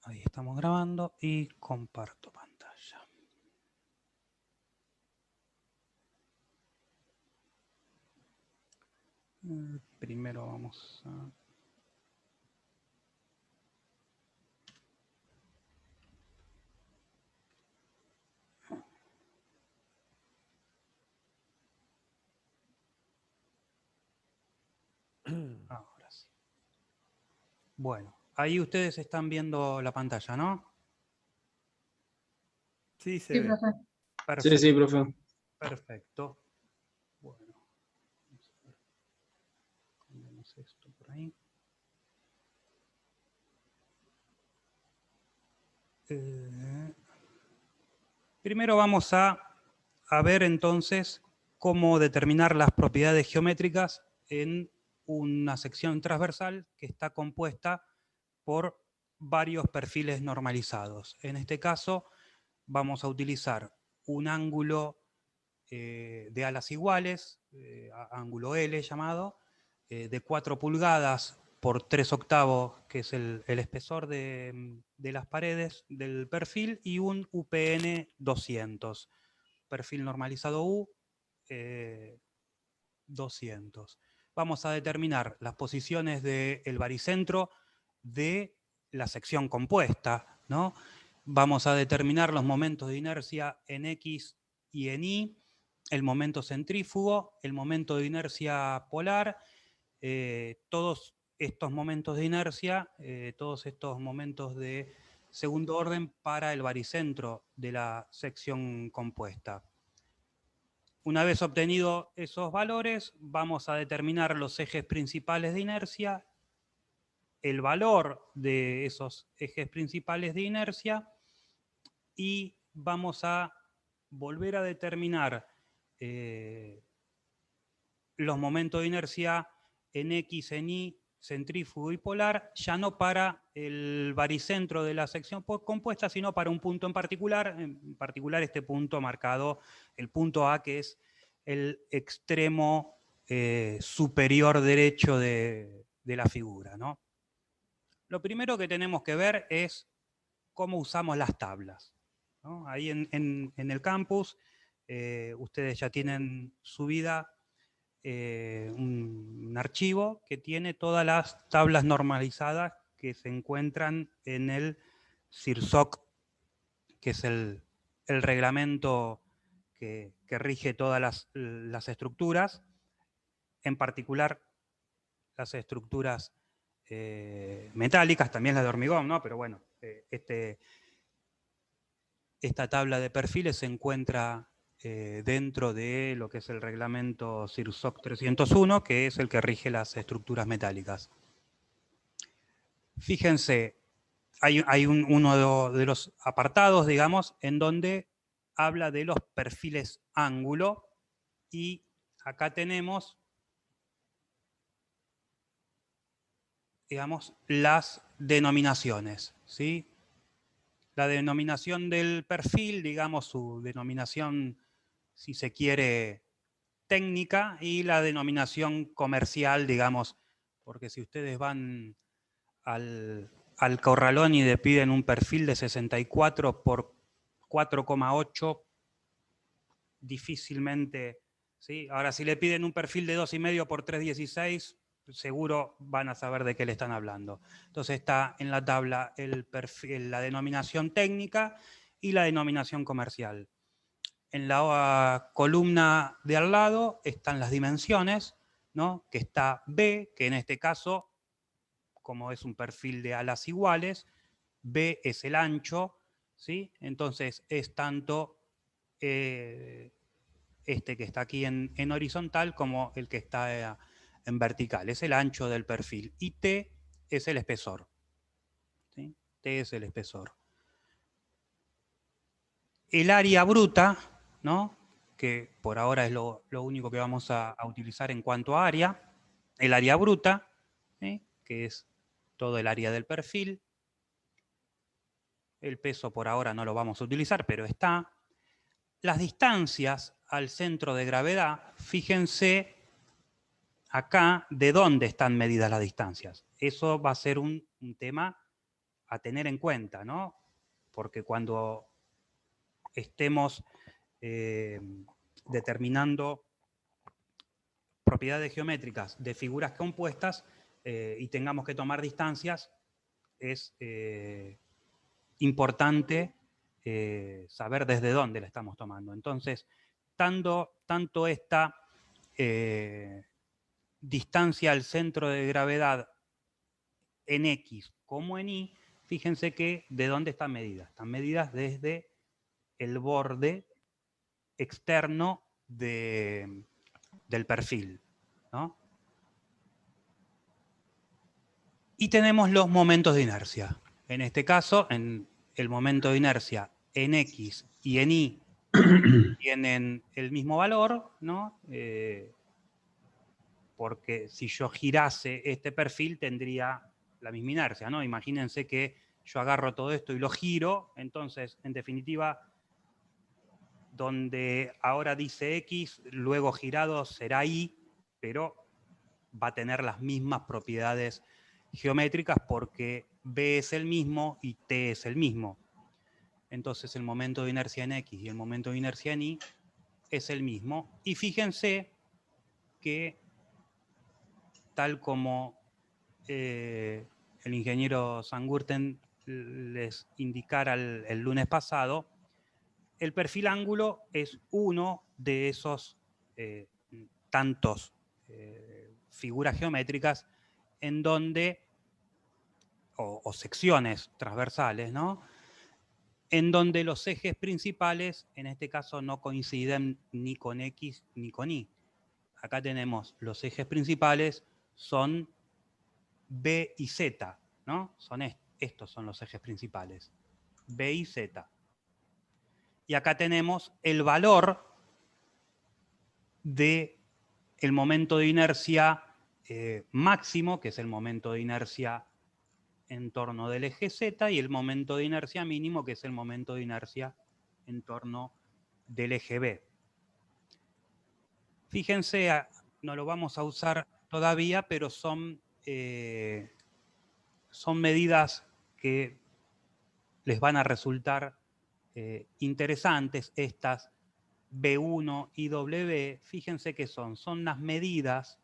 Ahí estamos grabando y comparto pantalla. Primero vamos a... Ahora sí. Bueno, ahí ustedes están viendo la pantalla, ¿no? Sí, se Sí, ve. profe. Perfecto. Sí, profe. Perfecto. Bueno, vamos a ver. Cambiamos esto por ahí. Primero vamos a ver entonces cómo determinar las propiedades geométricas en una sección transversal que está compuesta por varios perfiles normalizados. En este caso vamos a utilizar un ángulo de alas iguales, ángulo L llamado, de 4 pulgadas por 3 octavos, que es el espesor de las paredes del perfil, y un UPN 200, perfil normalizado U 200. Vamos a determinar las posiciones del baricentro de la sección compuesta, ¿no? Vamos a determinar los momentos de inercia en X y en Y, el momento centrífugo, el momento de inercia polar, todos estos momentos de inercia, todos estos momentos de segundo orden para el baricentro de la sección compuesta. Una vez obtenido esos valores, vamos a determinar los ejes principales de inercia, el valor de esos ejes principales de inercia, y vamos a volver a determinar los momentos de inercia en X, en Y, centrífugo y polar, ya no para el baricentro de la sección compuesta, sino para un punto en particular este punto marcado, el punto A, que es el extremo superior derecho de la figura, ¿no? Lo primero que tenemos que ver es cómo usamos las tablas, ¿no? Ahí en el campus ustedes ya tienen subida un archivo que tiene todas las tablas normalizadas que se encuentran en el CIRSOC, que es el reglamento que rige todas las estructuras, en particular las estructuras metálicas, también las de hormigón, ¿no? Pero bueno, esta tabla de perfiles se encuentra dentro de lo que es el reglamento CIRSOC 301, que es el que rige las estructuras metálicas. Fíjense, hay uno de los apartados, digamos, en donde habla de los perfiles ángulo, y acá tenemos, digamos, las denominaciones, ¿sí? La denominación del perfil, digamos, su denominación, si se quiere, técnica, y la denominación comercial, digamos, porque si ustedes van al corralón y le piden un perfil de 64 por 4,8, difícilmente, ¿sí? Ahora, si le piden un perfil de 2,5 por 3,16, seguro van a saber de qué le están hablando. Entonces está en la tabla el perfil, la denominación técnica y la denominación comercial. En la columna de al lado están las dimensiones, ¿no? Que está B, que en este caso, como es un perfil de alas iguales, B es el ancho, ¿sí? Entonces es tanto este que está aquí en horizontal como el que está en vertical. Es el ancho del perfil. Y T es el espesor, ¿sí? T es el espesor. El área bruta, ¿no? Que por ahora es lo único que vamos a utilizar en cuanto a área. El área bruta, ¿sí? Que es todo el área del perfil. El peso por ahora no lo vamos a utilizar, pero está. Las distancias al centro de gravedad, fíjense acá de dónde están medidas las distancias. Eso va a ser un tema a tener en cuenta, ¿no? Porque cuando estemos determinando propiedades geométricas de figuras compuestas y tengamos que tomar distancias, es importante saber desde dónde la estamos tomando. Entonces, tanto esta distancia al centro de gravedad en X como en Y, fíjense que de dónde están medidas. Están medidas desde el borde externo del perfil, ¿no? Y tenemos los momentos de inercia. En este caso, en el momento de inercia en X y en Y tienen el mismo valor, ¿no? Porque si yo girase este perfil tendría la misma inercia, ¿no? Imagínense que yo agarro todo esto y lo giro, entonces, en definitiva, donde ahora dice X, luego girado será Y, pero va a tener las mismas propiedades geométricas porque B es el mismo y T es el mismo. Entonces el momento de inercia en X y el momento de inercia en Y es el mismo. Y fíjense que tal como el ingeniero Sangurten les indicara el lunes pasado, el perfil ángulo es uno de esos tantos figuras geométricas en donde, o secciones transversales, ¿no? En donde los ejes principales, en este caso, no coinciden ni con X ni con Y. Acá tenemos los ejes principales, son B y Z, ¿no? Estos son los ejes principales, B y Z. Y acá tenemos el valor del momento de inercia máximo, que es el momento de inercia en torno del eje Z, y el momento de inercia mínimo, que es el momento de inercia en torno del eje B. Fíjense, no lo vamos a usar todavía, pero son medidas que les van a resultar interesantes, estas B1 y W. Fíjense que son las medidas,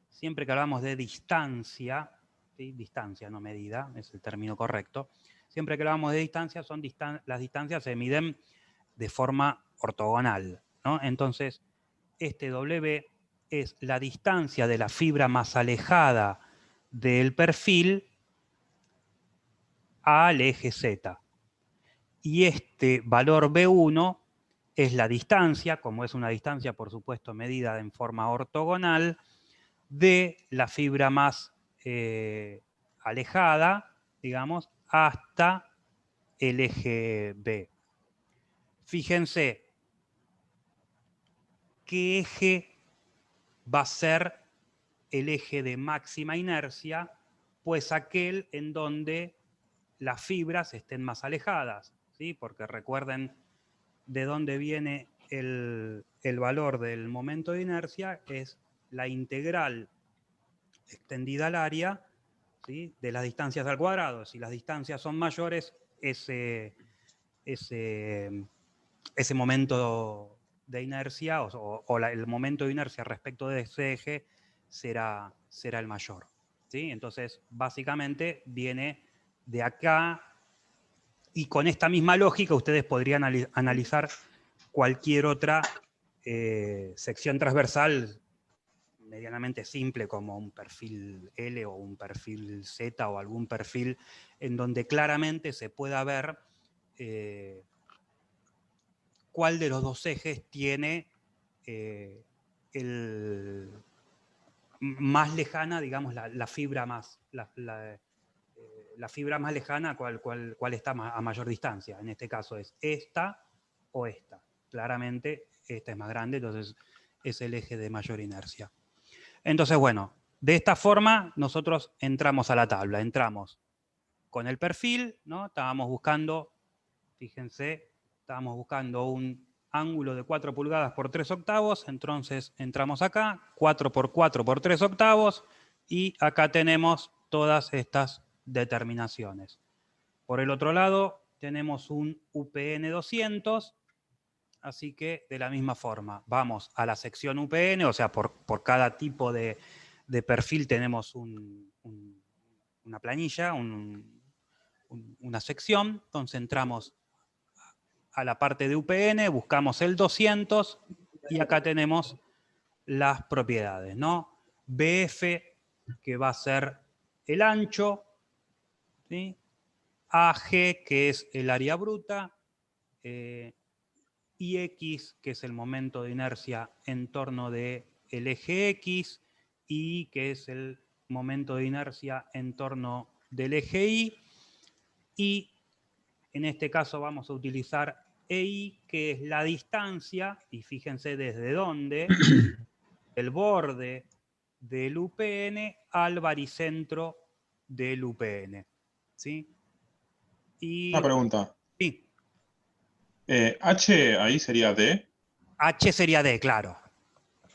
siempre que hablamos de distancia, ¿sí? Distancia, no medida, es el término correcto. Siempre que hablamos de distancia, las distancias se miden de forma ortogonal, ¿no? Entonces, este W es la distancia de la fibra más alejada del perfil al eje Z. Y este valor B1 es la distancia, como es una distancia, por supuesto, medida en forma ortogonal, de la fibra más alejada, digamos, hasta el eje B. Fíjense qué eje va a ser el eje de máxima inercia, pues aquel en donde las fibras estén más alejadas, ¿sí? Porque recuerden de dónde viene el valor del momento de inercia, es la integral extendida al área, ¿sí? De las distancias al cuadrado. Si las distancias son mayores, ese momento de inercia o el momento de inercia respecto de ese eje será el mayor, ¿sí? Entonces, básicamente viene de acá, y con esta misma lógica ustedes podrían analizar cualquier otra sección transversal medianamente simple, como un perfil L o un perfil Z o algún perfil en donde claramente se pueda ver cuál de los dos ejes tiene más lejana, digamos, la fibra más lejana, cuál está a mayor distancia. En este caso es esta o esta. Claramente esta es más grande, entonces es el eje de mayor inercia. Entonces, bueno, de esta forma nosotros entramos a la tabla. Entramos con el perfil, ¿no? Estábamos buscando, fíjense, estábamos buscando un ángulo de 4 pulgadas por 3 octavos, entonces entramos acá, 4 por 4 por 3 octavos, y acá tenemos todas estas determinaciones. Por el otro lado, tenemos un UPN 200, así que de la misma forma, vamos a la sección UPN, o sea, por cada tipo de perfil tenemos una planilla, una sección, entonces entramos a la parte de UPN, buscamos el 200 y acá tenemos las propiedades, ¿no? BF, que va a ser el ancho, ¿sí? AG, que es el área bruta, IX, que es el momento de inercia en torno del eje X, Y, que es el momento de inercia en torno del eje Y, y en este caso vamos a utilizar EI, que es la distancia, y fíjense desde dónde, el borde del UPN al baricentro del UPN. ¿Sí? Una Y pregunta. sí, H ahí sería D. H sería D, claro. Ah,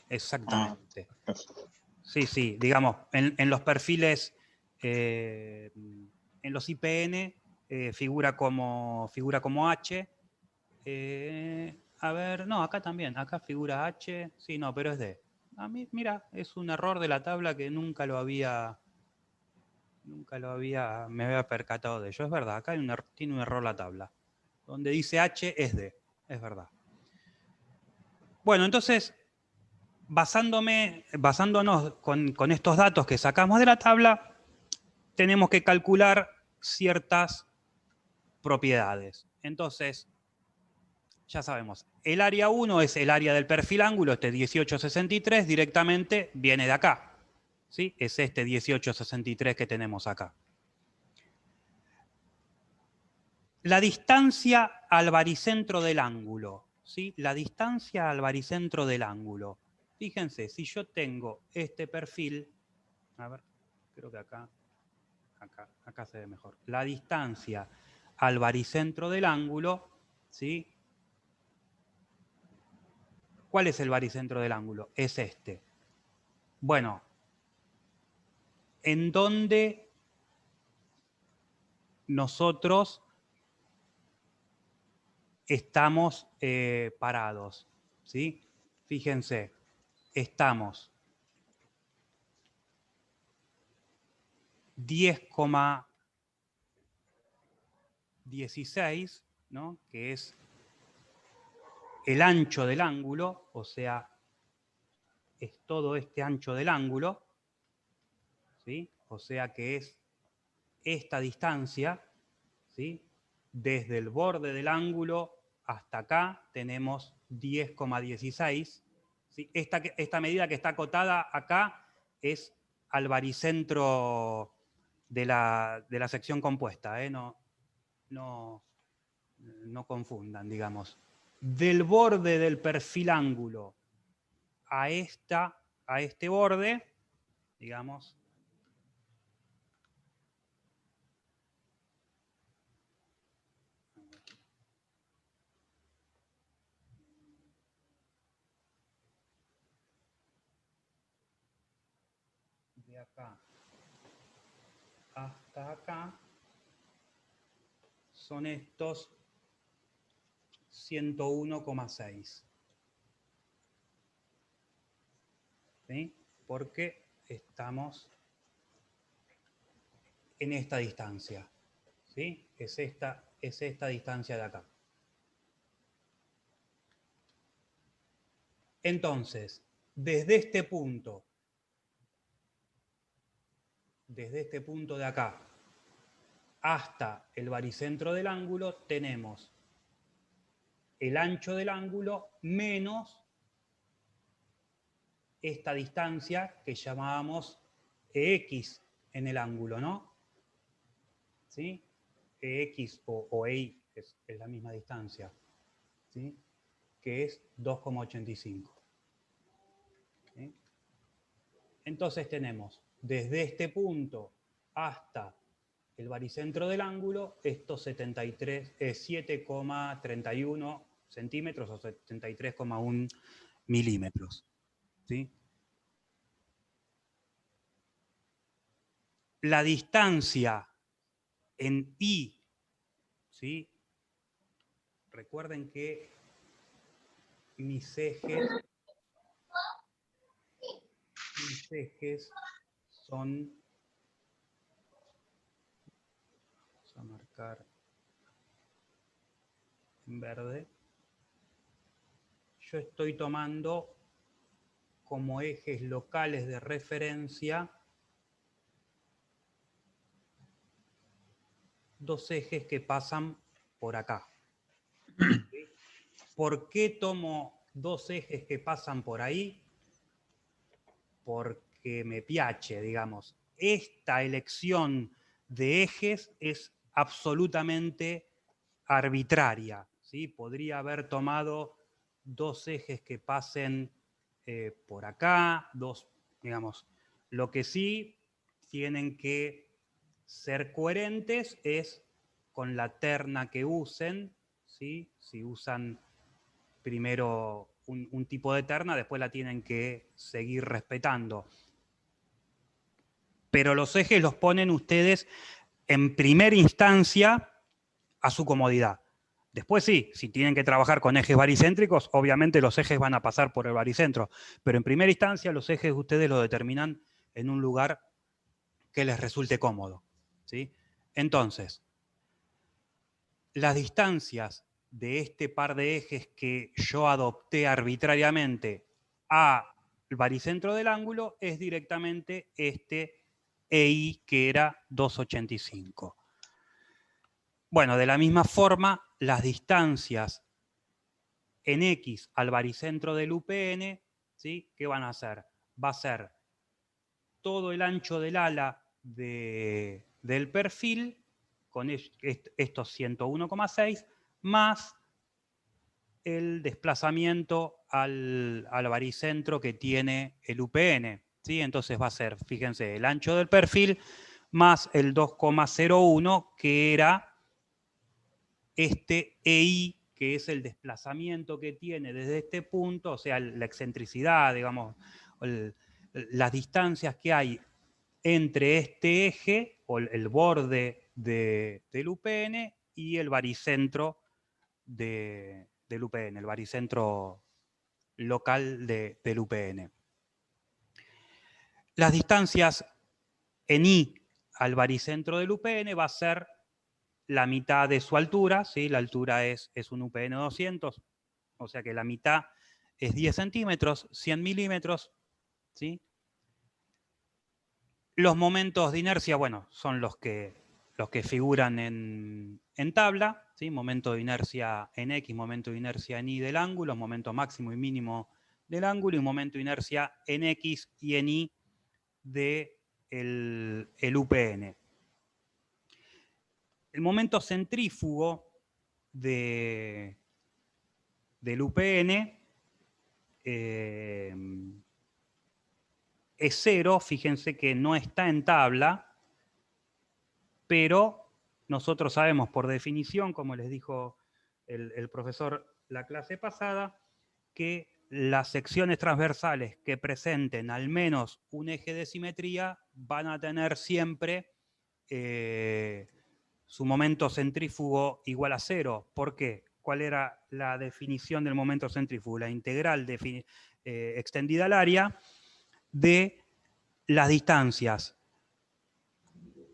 Exactamente. eso. Sí, sí, digamos, en los perfiles, en los IPN figura como H. A ver, no, acá también, acá figura H, sí, no, pero es D. A mí, mira, es un error de la tabla que nunca me había percatado de ello. Es verdad, acá tiene un error la tabla. Donde dice H es D, es verdad. Bueno, entonces, basándonos con estos datos que sacamos de la tabla, tenemos que calcular ciertas propiedades. Entonces, ya sabemos, el área 1 es el área del perfil ángulo, este 1863, directamente viene de acá. ¿Sí? Es este 1863 que tenemos acá. La distancia al baricentro del ángulo. ¿Sí? La distancia al baricentro del ángulo. Fíjense, si yo tengo este perfil, a ver, creo que acá se ve mejor. La distancia al baricentro del ángulo, ¿sí? ¿Cuál es el baricentro del ángulo? Es este. Bueno, ¿en dónde nosotros estamos parados? ¿Sí? Fíjense, estamos 10,16, ¿no? Que es el ancho del ángulo, o sea, es todo este ancho del ángulo, ¿sí? O sea que es esta distancia, ¿sí? Desde el borde del ángulo hasta acá tenemos 10,16. ¿Sí? Esta medida que está acotada acá es al baricentro de la sección compuesta, no confundan, digamos. Del borde del perfil ángulo a este borde, digamos, de acá hasta acá, son estos 101,6. ¿Sí? Porque estamos en esta distancia. ¿Sí? Es esta distancia de acá. Entonces, desde este punto de acá, hasta el baricentro del ángulo, tenemos el ancho del ángulo menos esta distancia que llamábamos EX en el ángulo, ¿no? ¿Sí? EX o EY es la misma distancia, ¿sí? Que es 2,85. ¿Sí? Entonces tenemos desde este punto hasta el baricentro del ángulo estos 7,31 centímetros o 73,1 milímetros. ¿Sí? La distancia en I ¿sí? Recuerden que mis ejes son, vamos a marcar en verde, yo estoy tomando como ejes locales de referencia dos ejes que pasan por acá. ¿Sí? ¿Por qué tomo dos ejes que pasan por ahí? Porque me piace, digamos. Esta elección de ejes es absolutamente arbitraria, ¿sí? Podría haber tomado dos ejes que pasen por acá, digamos. Lo que sí tienen que ser coherentes es con la terna que usen, ¿sí? Si usan primero un tipo de terna, después la tienen que seguir respetando. Pero los ejes los ponen ustedes en primera instancia a su comodidad. Después sí, si tienen que trabajar con ejes baricéntricos, obviamente los ejes van a pasar por el baricentro, pero en primera instancia los ejes ustedes los determinan en un lugar que les resulte cómodo, ¿sí? Entonces, las distancias de este par de ejes que yo adopté arbitrariamente al baricentro del ángulo es directamente este EI, que era 2,85. Bueno, de la misma forma, las distancias en X al baricentro del UPN, ¿sí? ¿Qué van a hacer? Va a ser todo el ancho del ala del perfil, con estos 101,6, más el desplazamiento al baricentro que tiene el UPN, ¿sí? Entonces va a ser, fíjense, el ancho del perfil más el 2,01, que era este EI, que es el desplazamiento que tiene desde este punto, o sea, la excentricidad, digamos, las distancias que hay entre este eje, o el borde del UPN, y el baricentro del UPN, el baricentro local del UPN. Las distancias en I al baricentro del UPN va a ser la mitad de su altura, ¿sí? La altura es un UPN 200, o sea que la mitad es 10 centímetros, 100 milímetros, ¿sí? Los momentos de inercia, bueno, son los que figuran en tabla, ¿sí? Momento de inercia en X, momento de inercia en Y del ángulo, momento máximo y mínimo del ángulo, y momento de inercia en X y en Y del UPN. El momento centrífugo del UPN es 0, fíjense que no está en tabla, pero nosotros sabemos por definición, como les dijo el profesor la clase pasada, que las secciones transversales que presenten al menos un eje de simetría van a tener siempre su momento centrífugo igual a 0. ¿Por qué? ¿Cuál era la definición del momento centrífugo? La integral extendida al área de las distancias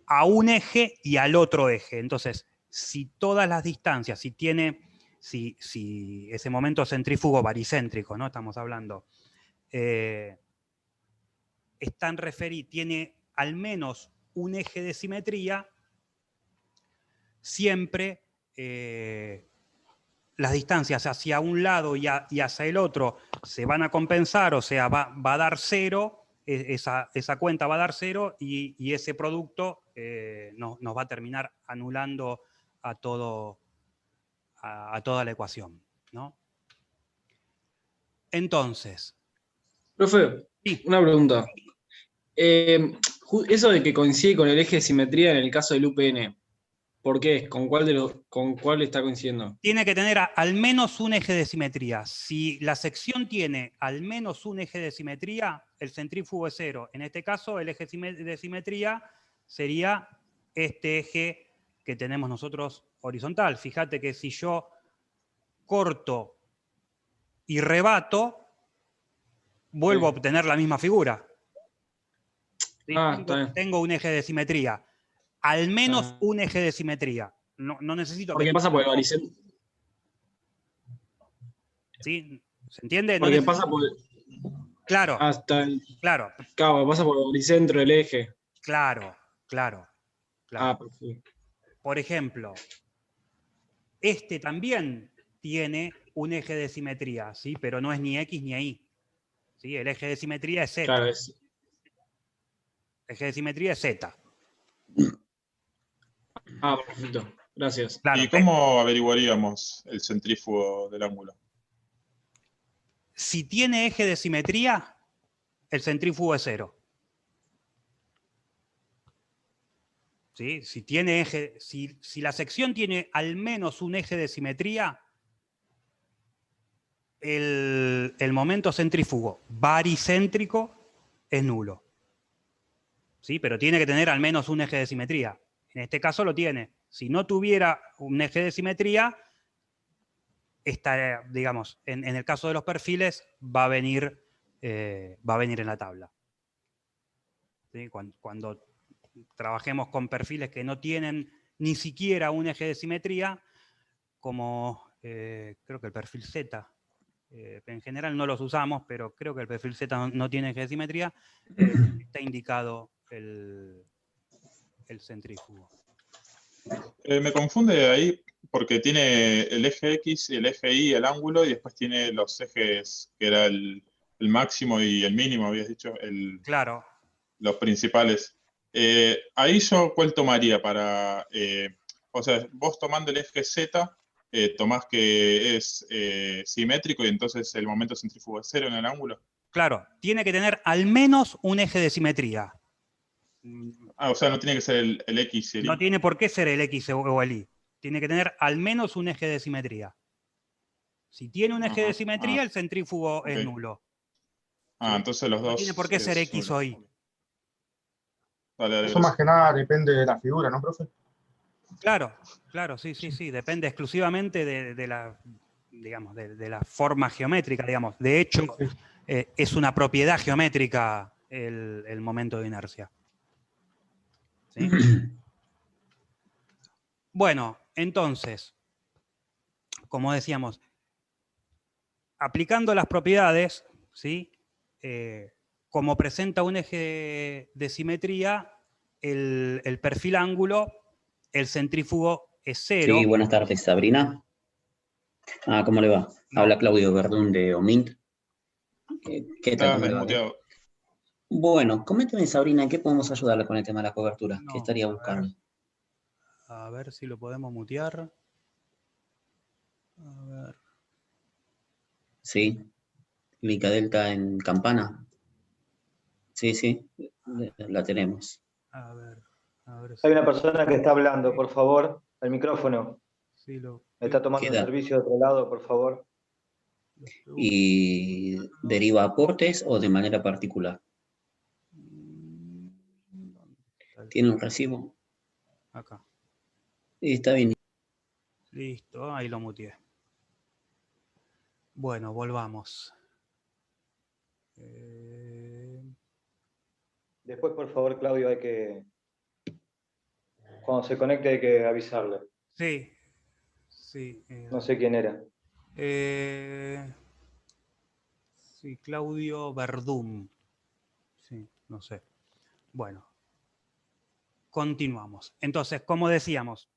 a un eje y al otro eje. Entonces, si todas las distancias, si ese momento centrífugo baricéntrico, ¿no? Estamos hablando, tiene al menos un eje de simetría, siempre las distancias hacia un lado y hacia el otro se van a compensar, o sea, va a dar 0, esa cuenta va a dar 0 y ese producto nos va a terminar anulando a toda la ecuación, ¿no? Entonces. Profe, Sí. una pregunta. Eso de que coincide con el eje de simetría en el caso del UPN, ¿por qué? ¿Con cuál está coincidiendo? Tiene que tener al menos un eje de simetría. Si la sección tiene al menos un eje de simetría, el centrífugo es 0. En este caso, el eje de simetría sería este eje que tenemos nosotros horizontal. Fíjate que si yo corto y rebato, vuelvo a obtener la misma figura. ¿Sí? Tengo un eje de simetría. Al menos un eje de simetría. No necesito porque pasa por el baricentro. ¿Sí? ¿Se entiende? Porque pasa por... Claro. Claro, pasa por el baricentro del eje. Claro. Perfecto. Por ejemplo, este también tiene un eje de simetría, ¿sí? Pero no es ni X ni Y. ¿Sí? El eje de simetría es Z. Claro, El eje de simetría es Z. Perfecto. Gracias. Claro, ¿y cómo averiguaríamos el centrífugo del ángulo? Si tiene eje de simetría, el centrífugo es 0. ¿Sí? Si la sección tiene al menos un eje de simetría, el momento centrífugo baricéntrico es nulo. ¿Sí? Pero tiene que tener al menos un eje de simetría. En este caso lo tiene. Si no tuviera un eje de simetría, digamos, en el caso de los perfiles, va a venir en la tabla. ¿Sí? Cuando trabajemos con perfiles que no tienen ni siquiera un eje de simetría, como creo que el perfil Z, en general no los usamos, pero creo que el perfil Z no tiene eje de simetría, está indicado el centrífugo. Me confunde ahí porque tiene el eje X, el eje Y, el ángulo, y después tiene los ejes que era el máximo y el mínimo, habías dicho. Claro. Los principales. Ahí yo, ¿cuál tomaría para...? O sea, vos tomando el eje Z, tomás que es simétrico y entonces el momento centrífugo es 0 en el ángulo. Claro, tiene que tener al menos un eje de simetría. O sea, no tiene que ser el X y el Y. No tiene por qué ser el X o el Y. Tiene que tener al menos un eje de simetría. Si tiene un eje de simetría, el centrífugo es nulo. ¿Sí? Entonces los dos... No tiene por qué ser X o Y. Eso más que nada depende de la figura, ¿no, profe? Claro, sí. Depende exclusivamente de la forma geométrica, digamos. De hecho, es una propiedad geométrica el momento de inercia. ¿Sí? Bueno, entonces, como decíamos, aplicando las propiedades, ¿sí? Como presenta un eje de simetría, el perfil ángulo, el centrífugo es 0. Sí, buenas tardes, Sabrina. ¿Cómo le va? No. Habla Claudio Verdún de OMINT. ¿Qué tal? ¿Cómo le va? Bueno, coménteme, Sabrina, ¿en qué podemos ayudarle con el tema de la cobertura? ¿Qué estaría buscando? A ver si lo podemos mutear. A ver. Sí. Mica Delta en Campana. Sí, la tenemos. A ver si... Hay una persona que está hablando, por favor, al micrófono. Sí, Está tomando un servicio de otro lado, por favor. ¿Y deriva aportes o de manera particular? ¿Tiene un recibo? Acá. Está bien. Listo, ahí lo muteé. Bueno, volvamos. Después, por favor, Claudio, cuando se conecte hay que avisarle. Sí. No sé quién era. Sí, Claudio Verdún. Sí, no sé. Bueno. Continuamos. Entonces, como decíamos,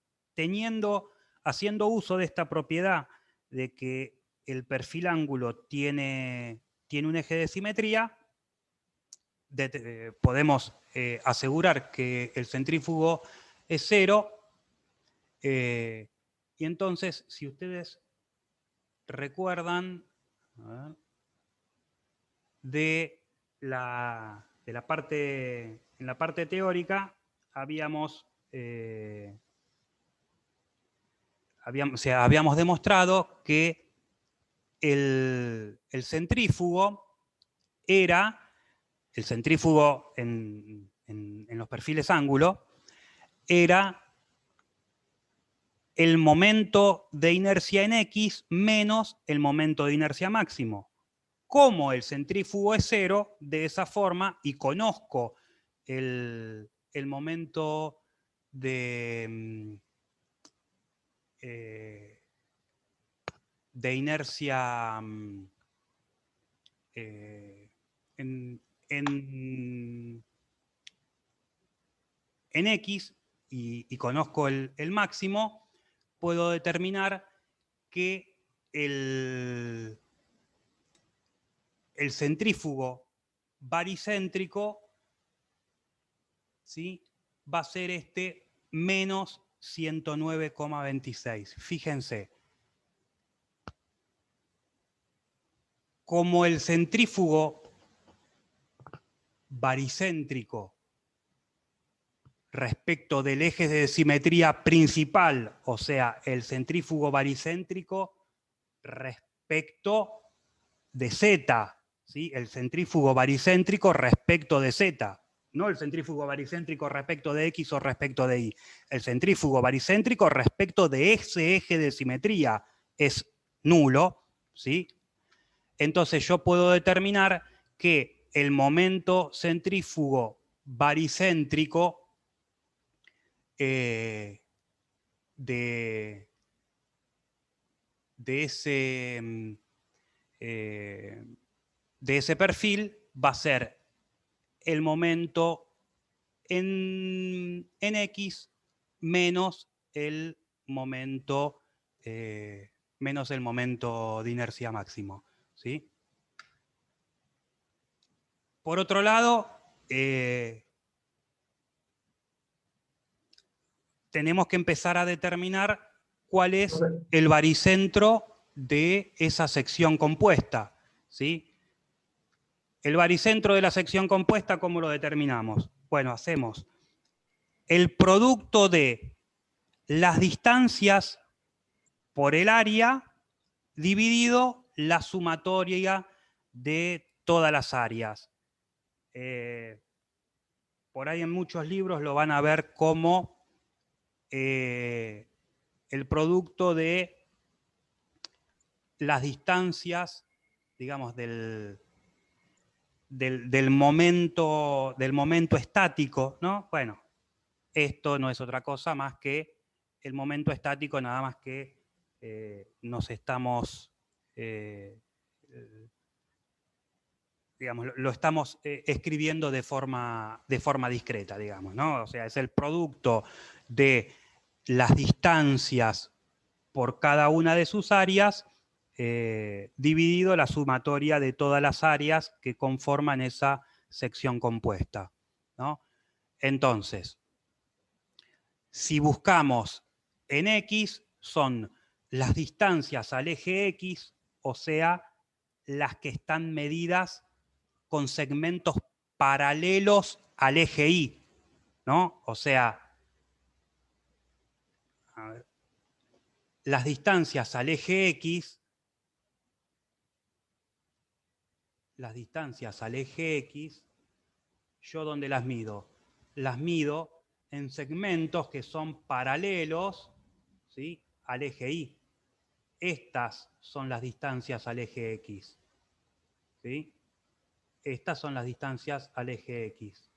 haciendo uso de esta propiedad de que el perfil ángulo tiene un eje de simetría, podemos asegurar que el centrífugo es 0. Y entonces, si ustedes recuerdan en la parte teórica, habíamos demostrado que el centrífugo en los perfiles ángulo, era el momento de inercia en X menos el momento de inercia máximo. Como el centrífugo es 0, de esa forma, y conozco el momento de inercia en X y conozco el máximo, puedo determinar que el centrífugo baricéntrico, ¿sí?, va a ser menos 109,26. Fíjense. Como el centrífugo baricéntrico respecto del eje de simetría principal, o sea, el centrífugo baricéntrico respecto de Z, ¿sí? El centrífugo baricéntrico respecto de Z, no el centrífugo baricéntrico respecto de X o respecto de Y. El centrífugo baricéntrico respecto de ese eje de simetría es nulo, ¿sí? Entonces yo puedo determinar que el momento centrífugo baricéntrico de ese perfil va a ser el momento en X menos el momento de inercia máximo, ¿sí? Por otro lado, tenemos que empezar a determinar cuál es el baricentro de esa sección compuesta, ¿sí? El baricentro de la sección compuesta, ¿cómo lo determinamos? Bueno, hacemos el producto de las distancias por el área dividido la sumatoria de todas las áreas. Por ahí en muchos libros lo van a ver como el producto de las distancias, digamos, del momento estático, ¿no? Bueno, esto no es otra cosa más que el momento estático, nada más que nos estamos, digamos, lo estamos escribiendo de forma discreta, digamos, ¿no? O sea, es el producto de las distancias por cada una de sus áreas, dividido la sumatoria de todas las áreas que conforman esa sección compuesta, ¿no? Entonces, si buscamos en X, son las distancias al eje X, o sea, las que están medidas con segmentos paralelos al eje Y, ¿no? O sea, a ver, las distancias al eje X, ¿yo dónde las mido? Las mido en segmentos que son paralelos, ¿sí?, al eje Y. Estas son las distancias al eje X, ¿sí? Estas son las distancias al eje X,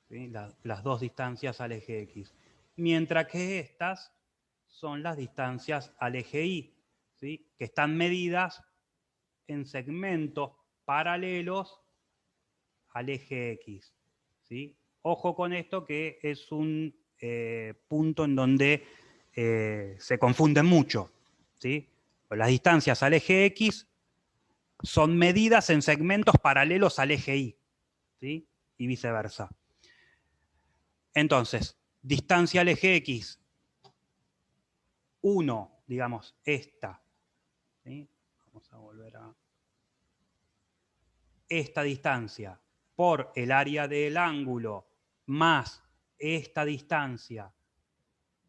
¿sí? Las dos distancias al eje X. Mientras que estas son las distancias al eje Y, ¿sí?, que están medidas en segmentos paralelos al eje X, ¿sí? Ojo con esto, que es un punto en donde se confunden mucho, ¿sí? Las distancias al eje X son medidas en segmentos paralelos al eje Y, ¿sí?, y viceversa. Entonces, distancia al eje X, 1, digamos, esta, ¿sí? Vamos a volver a... Esta distancia por el área del ángulo más esta distancia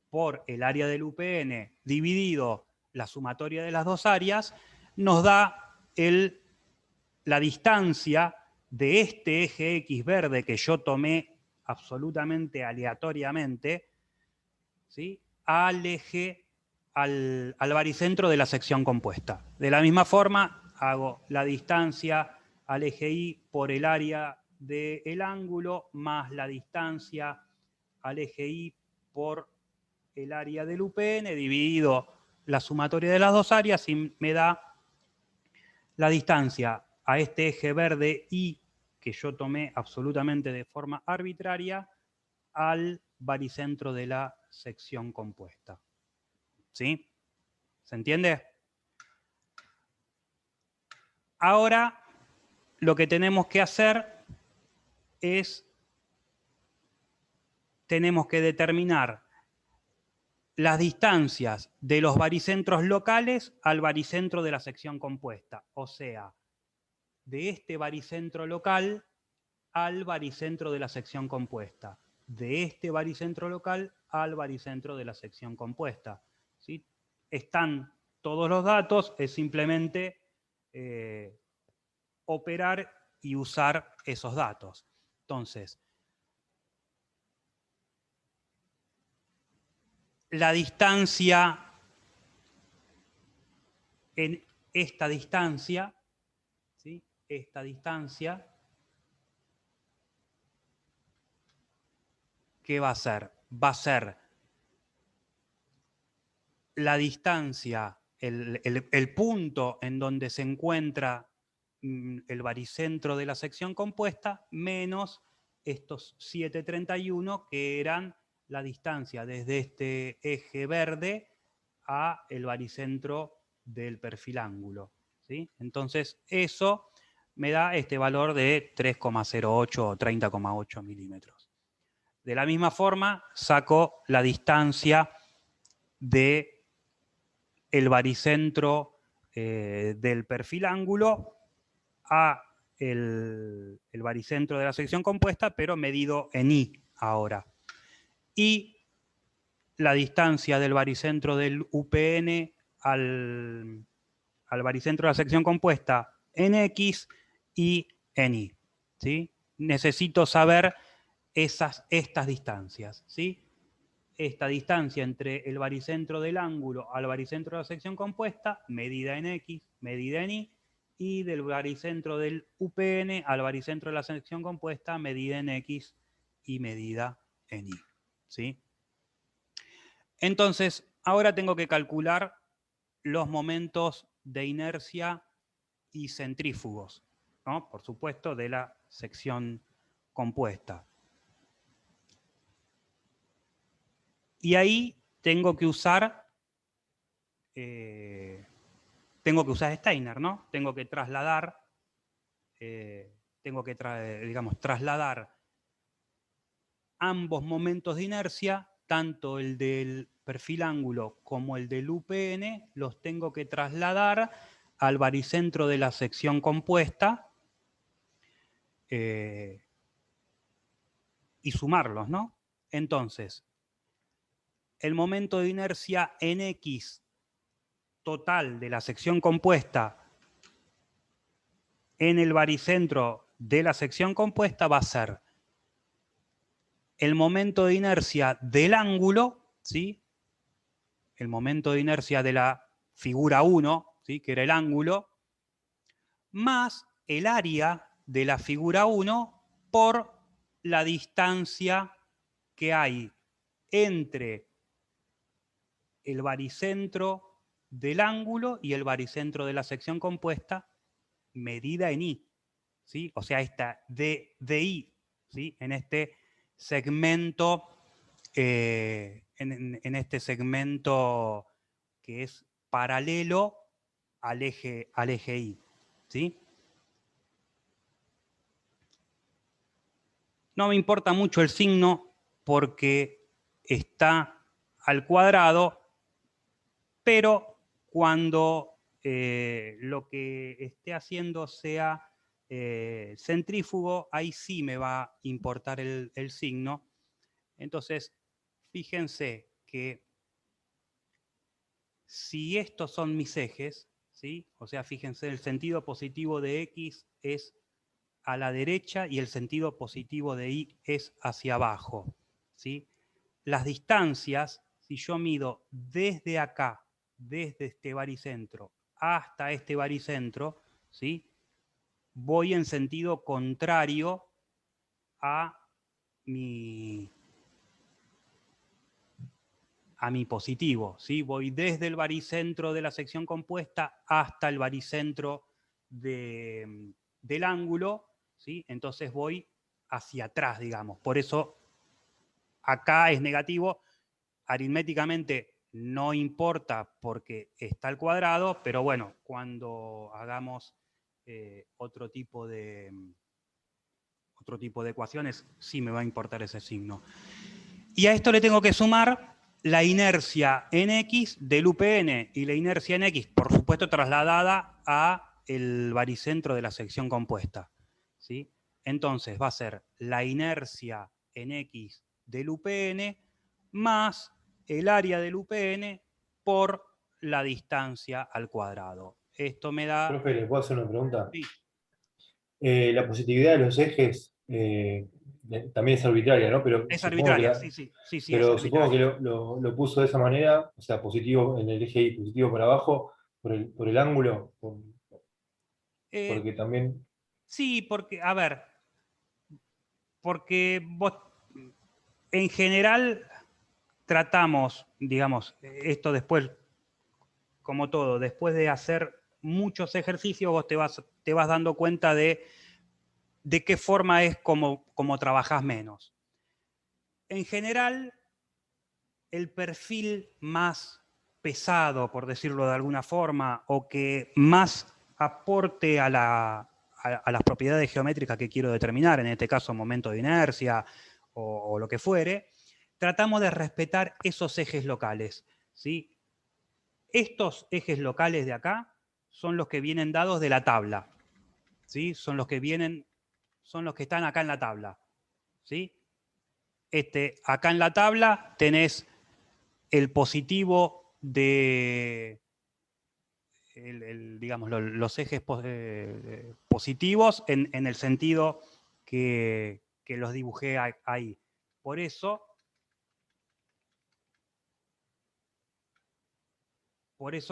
por el área del UPN dividido la sumatoria de las dos áreas, nos da la distancia de este eje X verde que yo tomé absolutamente aleatoriamente, ¿sí? Al eje, al baricentro de la sección compuesta. De la misma forma, hago la distancia al eje Y por el área del ángulo más la distancia al eje Y por el área del UPN, dividido la sumatoria de las dos áreas y me da la distancia a este eje verde Y, que yo tomé absolutamente de forma arbitraria, al baricentro de la sección compuesta. ¿Sí? ¿Se entiende? Ahora lo que tenemos que hacer es, tenemos que determinar las distancias de los baricentros locales al baricentro de la sección compuesta. O sea, de este baricentro local al baricentro de la sección compuesta. De este baricentro local al baricentro de la sección compuesta. ¿Sí? Están todos los datos, es simplemente operar y usar esos datos. Entonces, la distancia en esta distancia, ¿sí? Esta distancia, ¿qué va a ser? Va a ser la distancia, el punto en donde se encuentra el baricentro de la sección compuesta, menos estos 731 que eran la distancia desde este eje verde a el baricentro del perfil ángulo. ¿Sí? Entonces eso me da este valor de 3,08 o 30,8 milímetros. De la misma forma saco la distancia de el baricentro del perfil ángulo a el baricentro de la sección compuesta, pero medido en I ahora. Y la distancia del baricentro del UPN al baricentro de la sección compuesta en X y en Y. ¿Sí? Necesito saber estas distancias. ¿Sí? Esta distancia entre el baricentro del ángulo al baricentro de la sección compuesta, medida en X, medida en Y del baricentro del UPN al baricentro de la sección compuesta, medida en X y medida en Y. ¿Sí? Entonces, ahora tengo que calcular los momentos de inercia y centrífugos, ¿no? Por supuesto, de la sección compuesta. Y ahí tengo que usar Steiner, ¿no? Tengo que trasladar, trasladar ambos momentos de inercia, tanto el del perfil ángulo como el del UPN, los tengo que trasladar al baricentro de la sección compuesta y sumarlos, ¿no? Entonces, el momento de inercia en X total de la sección compuesta en el baricentro de la sección compuesta va a ser el momento de inercia del ángulo, ¿sí? El momento de inercia de la figura 1, ¿sí? Que era el ángulo, más el área de la figura 1 por la distancia que hay entre el baricentro del ángulo y el baricentro de la sección compuesta medida en I, ¿sí? O sea, esta de I, ¿sí? En este segmento, en este segmento que es paralelo al eje Y, ¿sí? No me importa mucho el signo porque está al cuadrado, pero cuando lo que esté haciendo sea centrífugo, ahí sí me va a importar el signo. Entonces, fíjense que si estos son mis ejes, ¿sí? O sea, fíjense, el sentido positivo de X es a la derecha y el sentido positivo de Y es hacia abajo, ¿sí? Las distancias, si yo mido desde acá, desde este baricentro hasta este baricentro, ¿sí? Voy en sentido contrario a mi positivo, ¿sí? Voy desde el baricentro de la sección compuesta hasta el baricentro del ángulo, ¿sí? Entonces voy hacia atrás, digamos. Por eso acá es negativo. Aritméticamente no importa porque está al cuadrado, pero bueno, cuando hagamos otro tipo de ecuaciones, sí me va a importar ese signo. Y a esto le tengo que sumar la inercia en X del UPN, y la inercia en X, por supuesto, trasladada a el baricentro de la sección compuesta, ¿sí? Entonces va a ser la inercia en X del UPN más el área del UPN por la distancia al cuadrado. Esto me da... Profe, ¿le puedo hacer una pregunta? Sí. La positividad de los ejes también es arbitraria, ¿no? Pero Es supongo que, arbitraria, sí, es supongo que arbitraria. lo puso de esa manera, o sea, positivo en el eje Y, positivo para abajo, por el ángulo, porque también... Sí, porque, a ver, porque vos, en general, tratamos, digamos, esto después, como todo, después de hacer muchos ejercicios, vos te vas dando cuenta de qué forma es como trabajás menos. En general, el perfil más pesado, por decirlo de alguna forma, o que más aporte a las propiedades geométricas que quiero determinar, en este caso momento de inercia o lo que fuere, tratamos de respetar esos ejes locales, ¿sí? Estos ejes locales de acá son los que vienen dados de la tabla, ¿sí? Son los que están acá en la tabla, ¿sí? Acá en la tabla tenés el positivo de, digamos, los ejes positivos en el sentido que los dibujé ahí. Por eso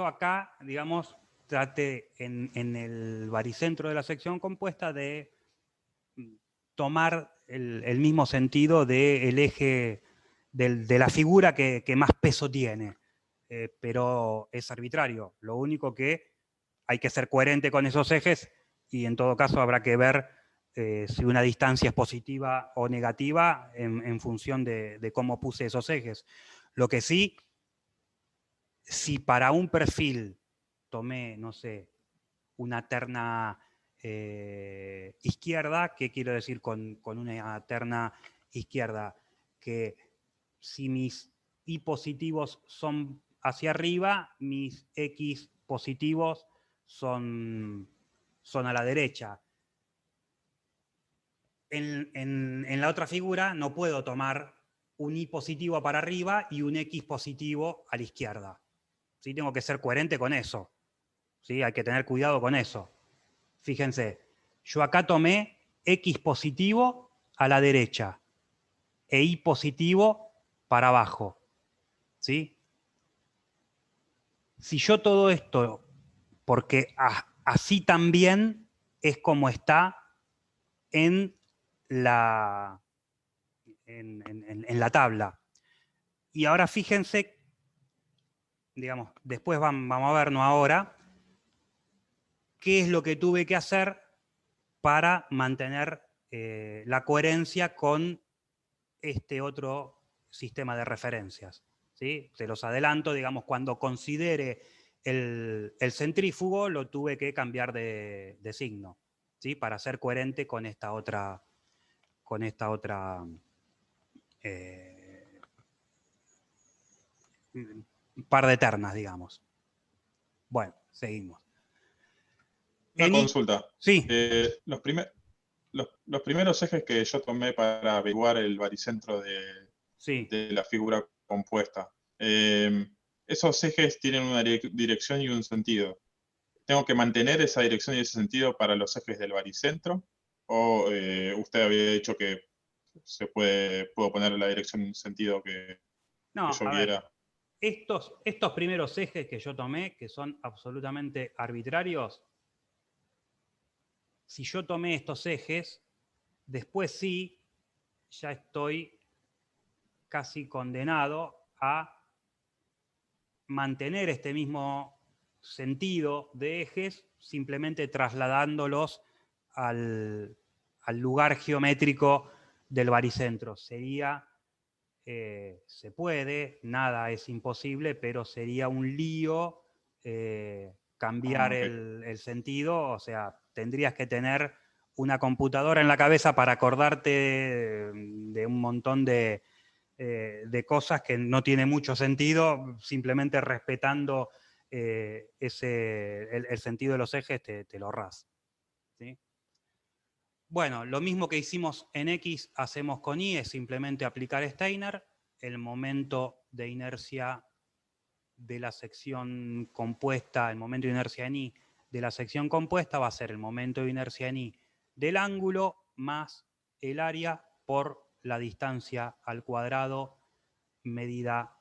acá, digamos, traté en el baricentro de la sección compuesta de tomar el mismo sentido del eje de la figura que más peso tiene. Pero es arbitrario. Lo único que hay que ser coherente con esos ejes, y en todo caso habrá que ver si una distancia es positiva o negativa en función de cómo puse esos ejes. Lo que sí, si para un perfil tomé, no sé, una terna izquierda, ¿qué quiero decir con una terna izquierda? Que si mis Y positivos son hacia arriba, mis X positivos son a la derecha. En la otra figura no puedo tomar un Y positivo para arriba y un X positivo a la izquierda. ¿Sí? Tengo que ser coherente con eso. ¿Sí? Hay que tener cuidado con eso. Fíjense, yo acá tomé X positivo a la derecha e Y positivo para abajo. ¿Sí? Si yo todo esto, porque así también es como está en la tabla. Y ahora fíjense, digamos, después vamos a ver, no ahora, qué es lo que tuve que hacer para mantener la coherencia con este otro sistema de referencias. ¿Sí? Se los adelanto, digamos, cuando considere el centrífugo, lo tuve que cambiar de signo, ¿sí? Para ser coherente con esta otra par de ternas, digamos. Bueno, seguimos. Una consulta. Sí. Los primeros ejes que yo tomé para averiguar el baricentro de la figura compuesta, esos ejes tienen una dirección y un sentido. ¿Tengo que mantener esa dirección y ese sentido para los ejes del baricentro? ¿O usted había dicho que puedo poner la dirección y sentido que yo quiera? estos primeros ejes que yo tomé, que son absolutamente arbitrarios, si yo tomé estos ejes, después sí, ya estoy casi condenado a mantener este mismo sentido de ejes, simplemente trasladándolos al lugar geométrico del baricentro. Sería, se puede, nada es imposible, pero sería un lío cambiar el sentido, o sea, tendrías que tener una computadora en la cabeza para acordarte de un montón de cosas que no tiene mucho sentido, simplemente respetando el sentido de los ejes te lo ahorrás, ¿sí? Bueno, lo mismo que hicimos en X, hacemos con Y, es simplemente aplicar Steiner. El momento de inercia de la sección compuesta, el momento de inercia en Y de la sección compuesta va a ser el momento de inercia en Y del ángulo más el área por la distancia al cuadrado medida